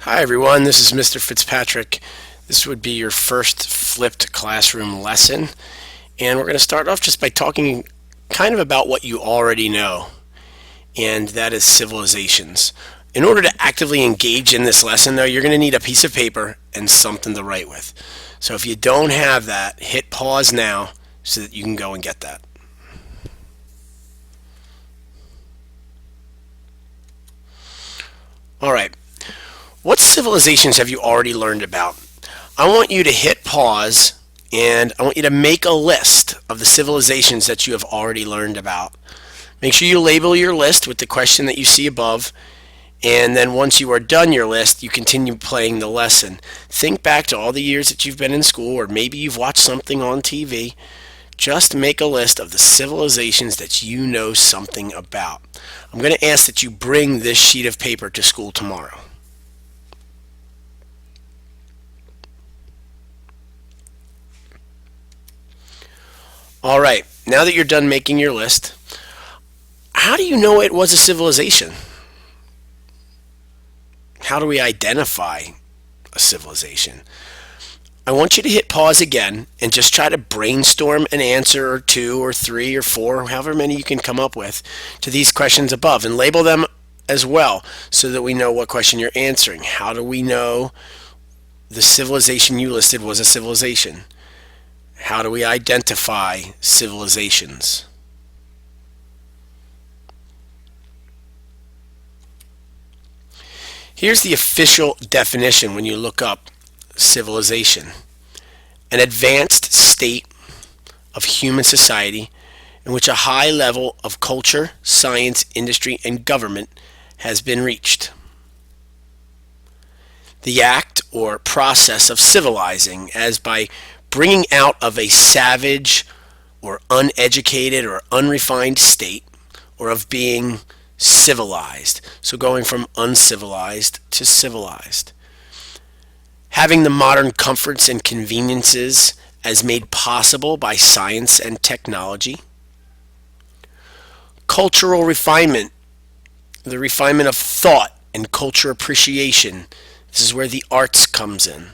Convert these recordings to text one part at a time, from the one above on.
Hi everyone, this is Mr. Fitzpatrick. This would be your first flipped classroom lesson, and we're going to start off just by talking kind of about what you already know, and that is civilizations. In order to actively engage in this lesson, though, you're going to need a piece of paper and something to write with. So if you don't have that, hit pause now so that you can go and get that. All right. What civilizations have you already learned about? I want you to hit pause and I want you to make a list of the civilizations that you have already learned about. Make sure you label your list with the question that you see above, and then once you are done your list, you continue playing the lesson. Think back to all the years that you've been in school, or maybe you've watched something on TV. Just make a list of the civilizations that you know something about. I'm going to ask that you bring this sheet of paper to school tomorrow. All right, now that you're done making your list, how do you know it was a civilization? How do we identify a civilization? I want you to hit pause again and just try to brainstorm an answer or two or three or four, however many you can come up with, to these questions above, and label them as well so that we know what question you're answering. How do we know the civilization you listed was a civilization? How do we identify civilizations? Here's the official definition when you look up civilization: an advanced state of human society in which a high level of culture, science, industry, and government has been reached. The act or process of civilizing, as by bringing out of a savage or uneducated or unrefined state, or of being civilized. So going from uncivilized to civilized. Having the modern comforts and conveniences as made possible by science and technology. Cultural refinement, the refinement of thought and culture appreciation. This is where the arts comes in.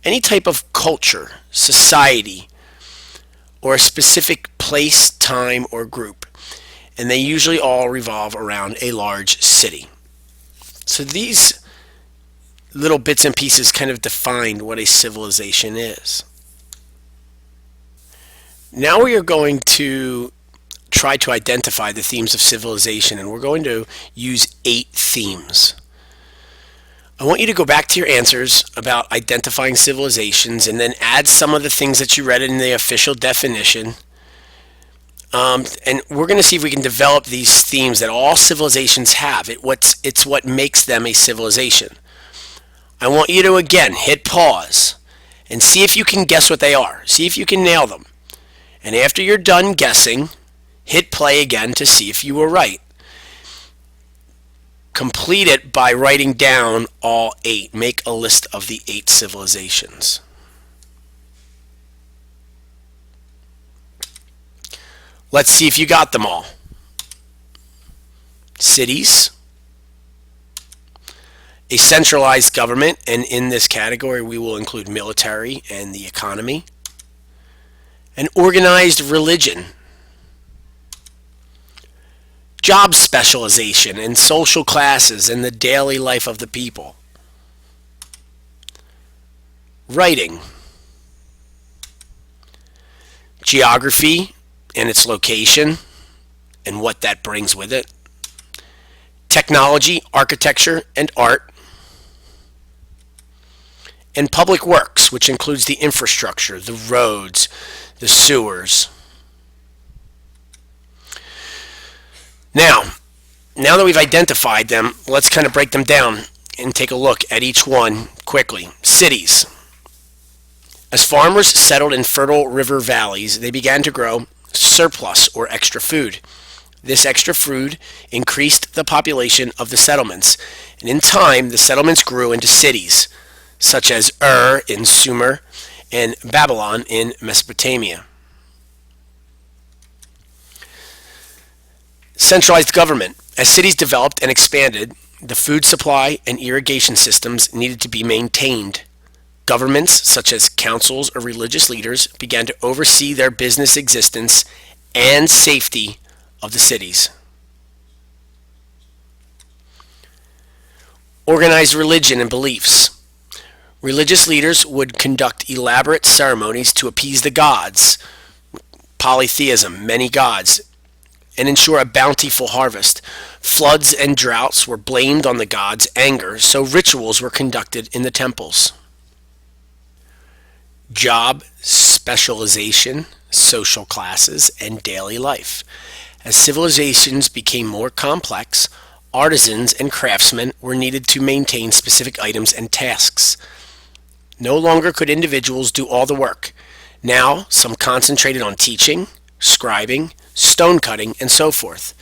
Any type of culture, society, or a specific place, time, or group. And they usually all revolve around a large city. So these little bits and pieces kind of define what a civilization is. Now we are going to try to identify the themes of civilization, and we're going to use 8 themes. I want you to go back to your answers about identifying civilizations and then add some of the things that you read in the official definition. And we're going to see if we can develop these themes that all civilizations have. It's what makes them a civilization. I want you to, again, hit pause and see if you can guess what they are. See if you can nail them. And after you're done guessing, hit play again to see if you were right. Complete it by writing down all 8. Make a list of the 8 civilizations. Let's see if you got them all. Cities, a centralized government, and in this category we will include military and the economy, an organized religion, job specialization and social classes and the daily life of the people, writing, geography and its location and what that brings with it, technology, architecture, and art, and public works, which includes the infrastructure, the roads, the sewers. Now that we've identified them, let's kind of break them down and take a look at each one quickly. Cities. As farmers settled in fertile river valleys, they began to grow surplus or extra food. This extra food increased the population of the settlements, and in time the settlements grew into cities, such as Ur in Sumer and Babylon in Mesopotamia. Centralized government. As cities developed and expanded, The food supply and irrigation systems needed to be maintained. Governments, such as councils or religious leaders, began to oversee their business existence and safety of the cities. Organized religion and beliefs. Religious leaders would conduct elaborate ceremonies to appease the gods, polytheism, many gods, and ensure a bountiful harvest. Floods and droughts were blamed on the gods' anger, so rituals were conducted in the temples. Job specialization, social classes, and daily life. As civilizations became more complex, artisans and craftsmen were needed to maintain specific items and tasks. No longer could individuals do all the work. Now, some concentrated on teaching, scribing, stone cutting, and so forth.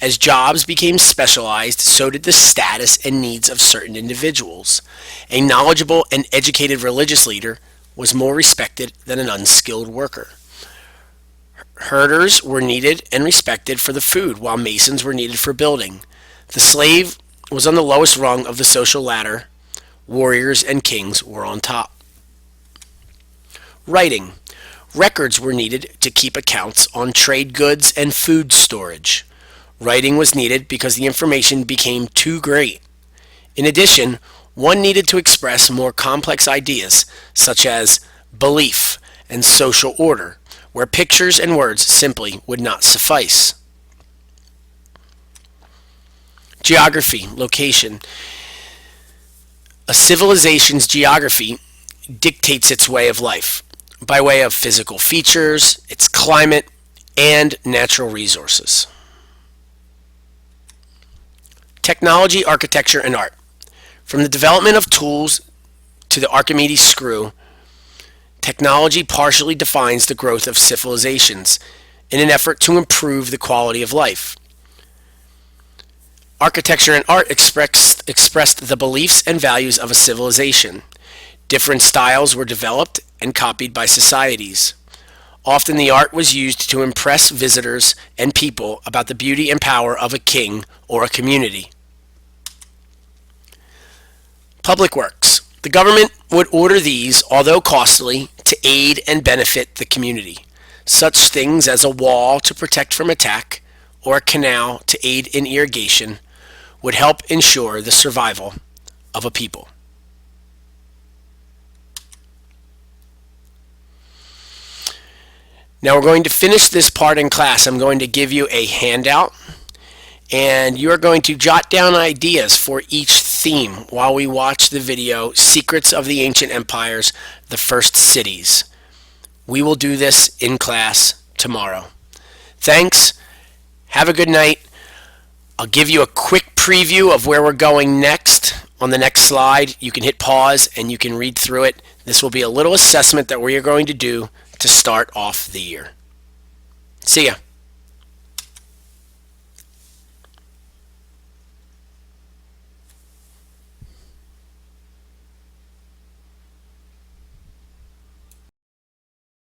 As jobs became specialized, so did the status and needs of certain individuals. A knowledgeable and educated religious leader was more respected than an unskilled worker. Herders were needed and respected for the food, while masons were needed for building. The slave was on the lowest rung of the social ladder. Warriors and kings were on top. Writing. Records were needed to keep accounts on trade goods and food storage. Writing was needed because the information became too great. In addition, one needed to express more complex ideas, such as belief and social order, where pictures and words simply would not suffice. Geography, location. A civilization's geography dictates its way of life by way of physical features, its climate, and natural resources. Technology, architecture, and art. From the development of tools to the Archimedes screw, technology partially defines the growth of civilizations in an effort to improve the quality of life. Architecture and art expressed the beliefs and values of a civilization. Different styles were developed and copied by societies. Often the art was used to impress visitors and people about the beauty and power of a king or a community. Public works. The government would order these, although costly, to aid and benefit the community. Such things as a wall to protect from attack or a canal to aid in irrigation would help ensure the survival of a people. Now we're going to finish this part in class. I'm going to give you a handout, and you are going to jot down ideas for each theme while we watch the video, Secrets of the Ancient Empires, the First Cities. We will do this in class tomorrow. Thanks. Have a good night. I'll give you a quick preview of where we're going next. On the next slide, you can hit pause and you can read through it. This will be a little assessment that we are going to do to start off the year. See ya.